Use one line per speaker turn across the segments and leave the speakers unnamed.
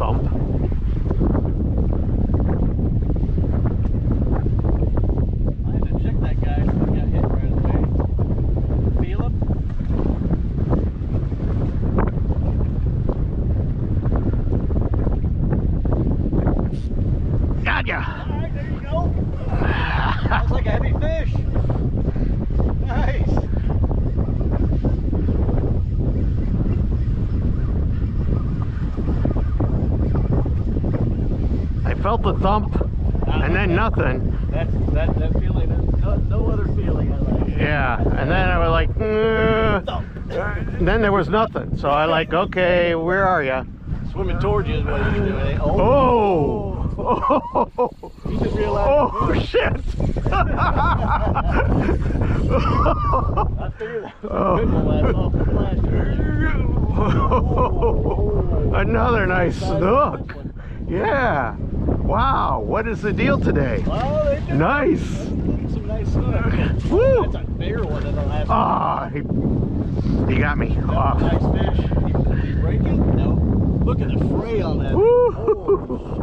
thump.
I had to check that guy so he got hit right away. Feel him?
Got ya!
Alright, there you go. That's like a heavy fish. Nice.
I felt the thump and then nothing.
That feeling, no other feeling I like.
Yeah, and then I was like, and then there was nothing. So I like, okay, where are you?
Swimming towards you is what he's doing.
Oh! Oh!
He just realized.
Oh shit!
I figured that was a good one last off the flash.
Another nice snook. Yeah. Wow. What is the deal today?
Oh, they just
Nice.
some nice snook.
Woo.
That's a bigger one than the last one.
Ah, he got me.
That's a nice fish. He's breaking? No. Look at the fray on that.
Woo.
Holy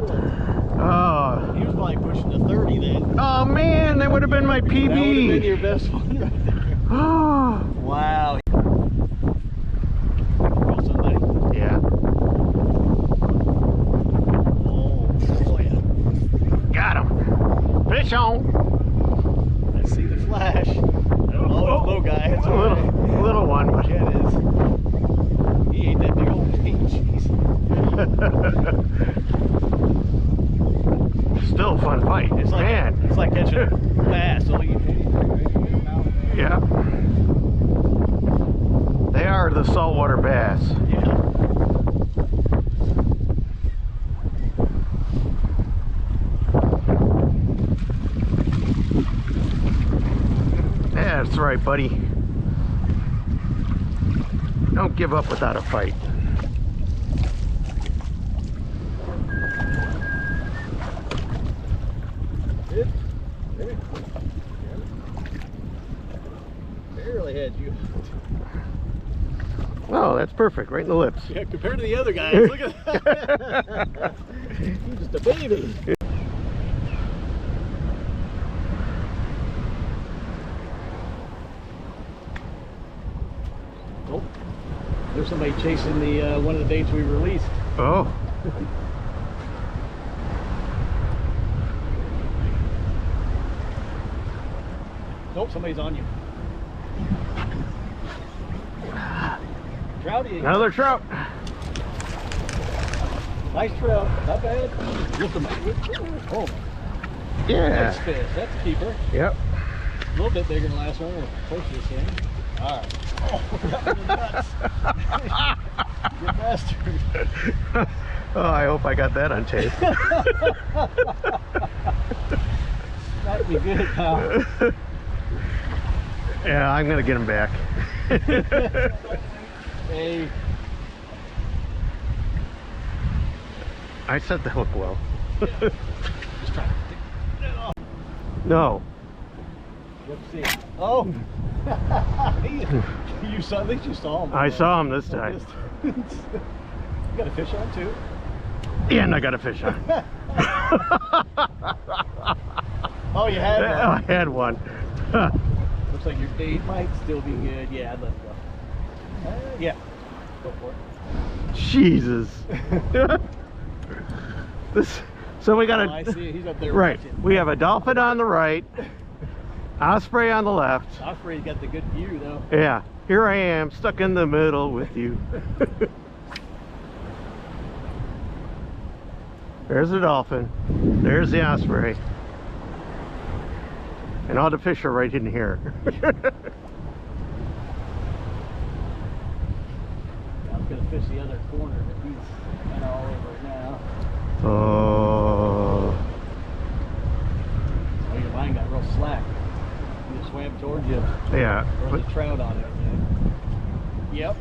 shit.
Oh.
He was probably pushing the 30 then.
Oh man, that would have been my
That would have been
PB.
your best one right there.
Oh.
Wow. Roll somebody.
Yeah.
Oh yeah.
Got him. Fish on.
I see the flash. I don't know, it's low guy. It's
A little one, but
Yeah, it is. He ate that big old cheese.
still a fun fight.
It's like,
Man.
it's like catching a bass. So you
Yeah. They are the saltwater bass.
Yeah.
That's right, buddy. Don't give up without a fight.
Barely had you.
Oh, that's perfect. Right in the lips.
Yeah, compared to the other guys, look at that. You're just a baby. Oh, there's somebody chasing the one of the baits we released.
Oh.
Nope, somebody's on you. Trouty.
Another trout.
Nice trout. Not bad. Lift him up. Oh,
Yeah.
nice fish. That's a keeper.
Yep.
A little bit bigger than the last one. We'll push this in. All right. Oh, got me in the nuts. You bastard.
Oh, I hope I got that on tape.
That'd be good, pal.
Yeah, I'm gonna get him back.
Hey.
I set the hook well.
Just trying to pick it off.
No.
Let's see. Oh. You saw, at least you saw him.
I saw him this time.
You got a fish on too?
Yeah, and I got a fish on.
Oh, you had one.
I had one.
Looks like your bait might still be good. Yeah, I'd let it go. Yeah, go for it.
Jesus. So we got
Oh, I see it. He's up there.
right.
Watching.
We have a dolphin on the right, Osprey on the left.
Osprey's got the good view though.
Yeah, here I am stuck in the middle with you. There's the dolphin. There's the Osprey. And all the fish are right in here.
I'm gonna fish the other corner, but he's kind of all over it now.
Oh.
Oh, your line got real slack. He just swam towards you.
Yeah.
Or the trout on it. Yep.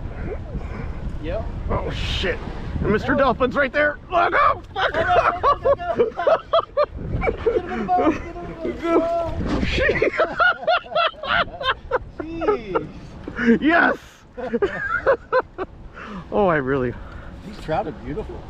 Yep.
Oh shit. And Mr. Dolphin's right there. Look out! Look out!
Jeez.
Yes! Oh, I really...
These trout are beautiful.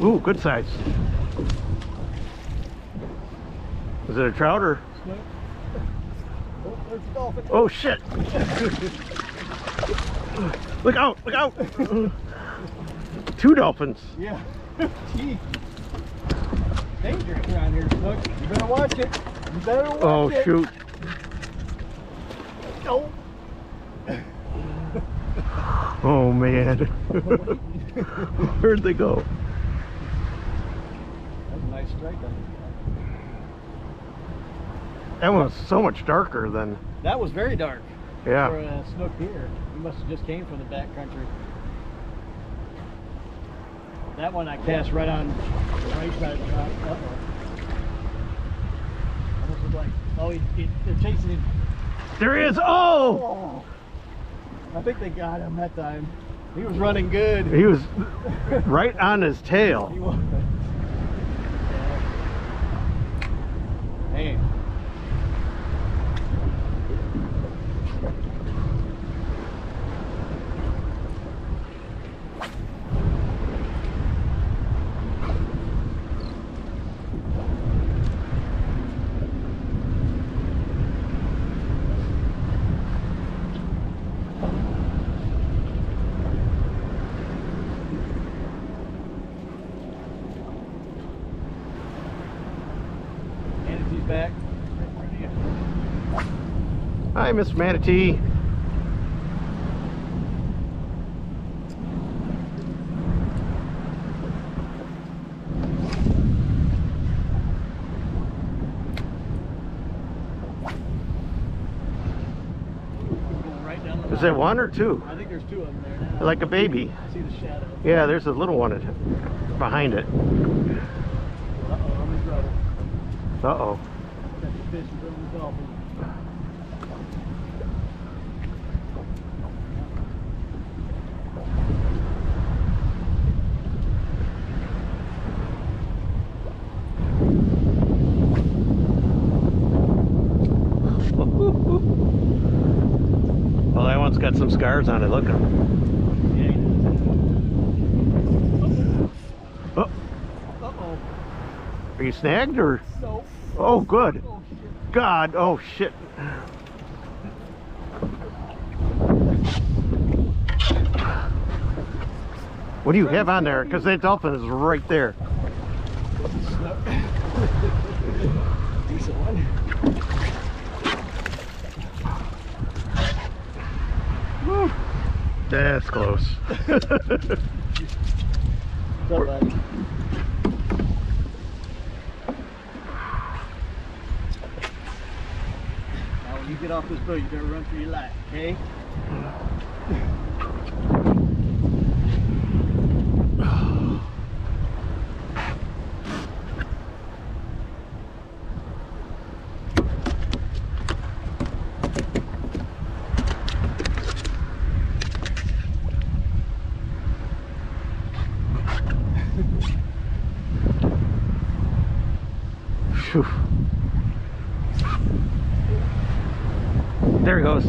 Ooh, good size. Is it a trout or?
Snook. Oh, there's a dolphin.
Oh shit! Look out! Look out! 2 dolphins.
Yeah. Gee. Dangerous around here, Snook. You better watch it. You better watch
Oh
it.
shoot!
Oh.
Oh man! Where'd they go?
That's a nice strike on it.
That one was so much darker than.
That was very dark.
Yeah.
For a snook deer. You must have just came from the back country. That one I cast right on the right side of the rock. Uh-oh. Almost looked like, oh, they're chasing him.
There he is! Oh!
Oh! I think they got him that time. He was running good.
He was right on his tail.
He was. Man. Manatees back.
Hi, Mr. Manatee.
Right down the
Is there 1 or 2?
I think there's 2 of them there now.
Like a baby.
I see the shadow.
Yeah, there's a little one behind it.
Uh-oh, I'm in trouble.
Uh-oh.
Got the fish in front of the dolphin.
Well, that one's got some scars on it. Look at him.
Yeah, he does.
Oh,
Uh-oh.
are you snagged or?
So.
Oh, good.
Oh, shit.
God, oh shit. What do you have on there? Because that dolphin is right there.
Decent one.
Woo. That's close.
What's up, buddy? Now, when you get off this boat, you better run for your life, okay?
Phew. There he goes.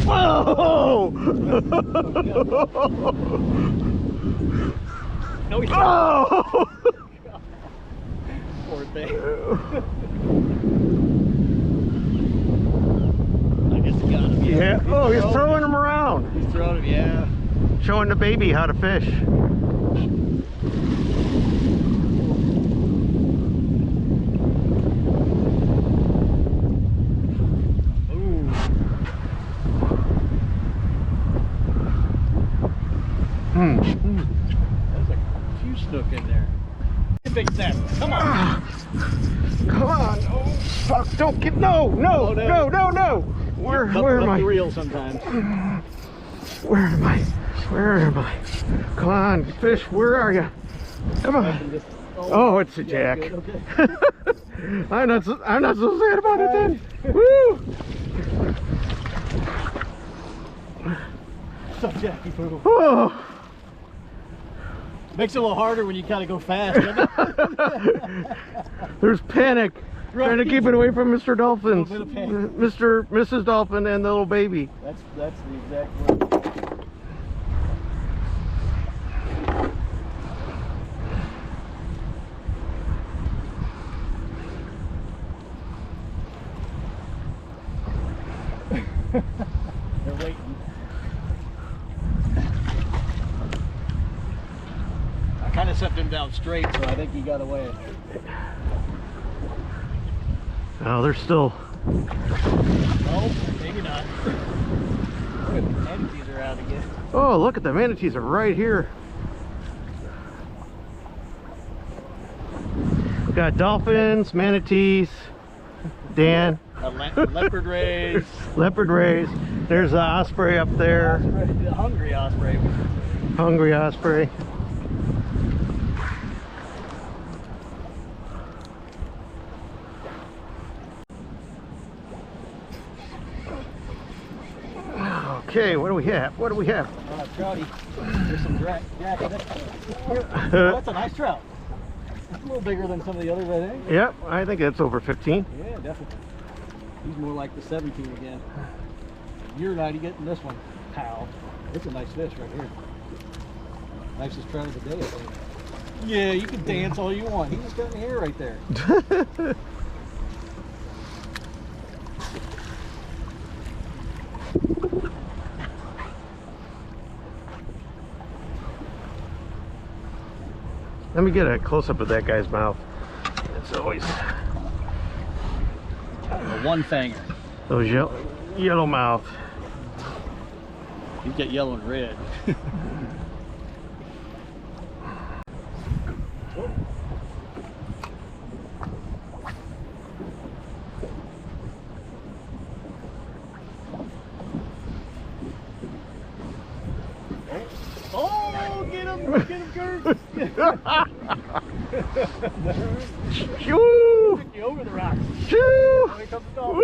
Whoa!
No, he's
Oh!
poor thing. I guess he got him.
Yeah. Oh, he's throwing him around.
He's throwing him, yeah.
Showing the baby how to fish.
Ooh. There's a few snook in there. Big snap. Come on.
Come on. Oh, fuck. Don't get. No, no,
Oh, no.
no, no, no. Where am
Up
I?
the reel sometimes.
Where am I? Where am I? Come on, fish. Where are you? Come on. Oh, it's a jack.
Good, okay.
I'm not so sad about it then. Woo!
What's up, Jackie Poo?
Oh.
Makes it a little harder when you kind of go fast, doesn't it?
There's panic. Trying to keep it away from Mr. Dolphins.
A little bit of panic.
Mrs. Dolphin and the little baby.
That's the exact word. kind of sent him down straight, so I think he got away.
Oh, they're still.
Oh, maybe not. Look at the manatees are out again.
Oh, look at the manatees are right here. We got dolphins, manatees, Dan.
Leopard rays.
Leopard rays. There's the osprey up there.
Osprey, the hungry osprey.
Hungry osprey. Okay, what do we have? What do we have?
Trouty. There's some jack in it. Oh, that's a nice trout. It's a little bigger than some of the others, I think.
Yep, I think it's over 15.
Yeah, definitely. He's more like the 17 again. You're not getting this one, pal. It's a nice fish right here. Nicest trout of the day, I think. Yeah, you can dance all you want. He just got in the air right there.
Let me get a close-up of that guy's mouth. It's always
A one fanger.
those yellow mouth.
He's got yellow and red. Oh, get him, Kurt!
Shoo!
Took you over the rocks.
Shoo!
Here comes the dolphin.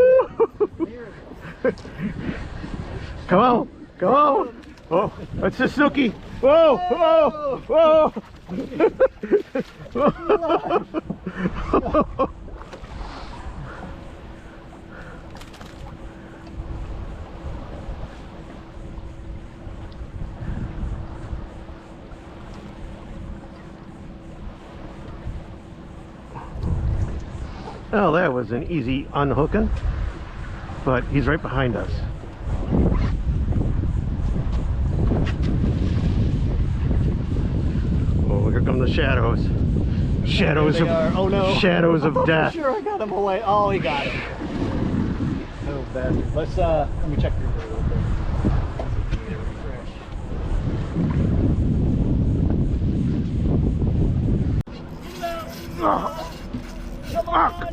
Woo! Come on, come on! Oh, that's a snooky! Whoa! Whoa! Whoa! Well, that was an easy unhooking, but he's right behind us. Oh, here come the shadows. Shadows of
oh no!
Shadows of death.
Sure, I got him away. Oh, he got him. Oh, bastard. Let's let me check your bird real quick. Come on!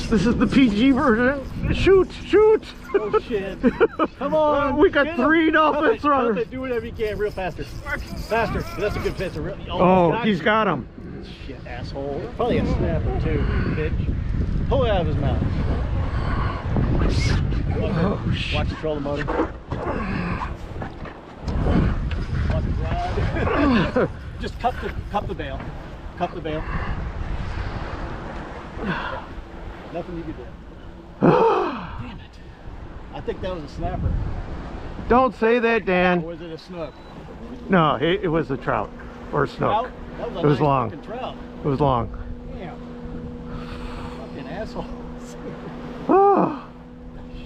This is the PG version. Shoot! Shoot!
Oh shit! Come on!
We got 3 dolphins running.
Do whatever you can, real faster. Faster! That's a good fish.
Oh, he's got him.
Shit, asshole. Probably a snapper too, bitch. Pull it out of his mouth.
Oh, shit.
Watch control the motor. Watch it ride. Just cup the bail. Cup the bail. Nothing you can do. Damn it. I think that was a snapper.
Don't say that, Dan.
Or was it a snook?
No, it was a trout or a snook.
Trout? That was a
It was
nice
long.
fucking trout.
It was long.
Damn. Fucking assholes.
Oh.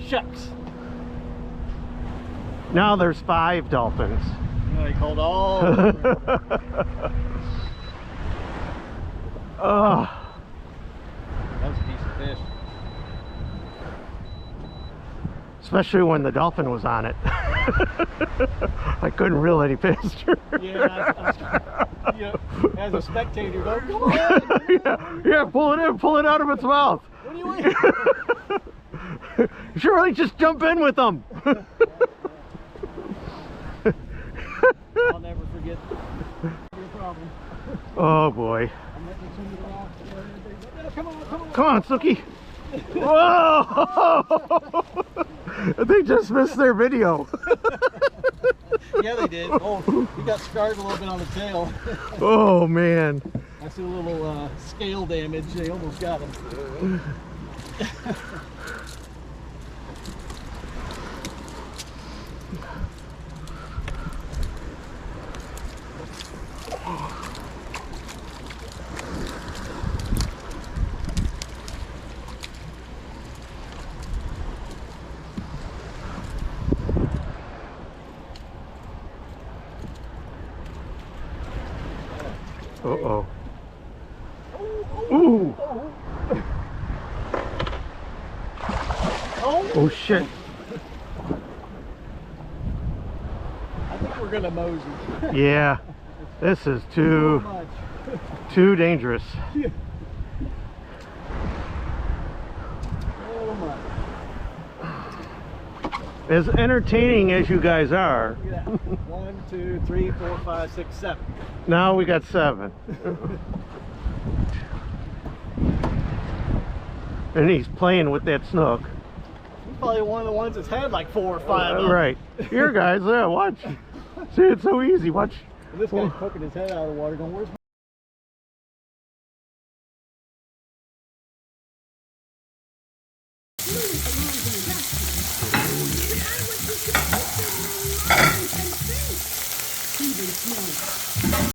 Shucks.
Now there's 5 dolphins.
No, he called all.
Oh.
That was a decent fish.
Especially when the dolphin was on it. I couldn't reel any faster.
Yeah, as a spectator, go, come on!
Yeah, pull it out of its mouth.
What are you waiting?
Surely just jump in with them.
I'll never forget your problem.
Oh boy.
I'm letting some of the rocks. Come on.
Come on, Suki. Whoa! They just missed their video.
Yeah, they did. Oh, he got scarred a little bit on the tail.
Oh man.
I see a little scale damage. They almost got him.
Uh-oh. Ooh. Oh, shit.
I think we're gonna mosey.
Yeah. This is too dangerous.
Oh my.
As entertaining as you guys are,
Look at that. 1, 2, 3, 4, 5, 6, 7.
now we got 7. And he's playing with that snook.
He's probably one of the ones that's had like 4 or 5.
Right. Here, guys, yeah, watch. See, it's so easy. Watch.
And this guy's poking his head out of the water going, where's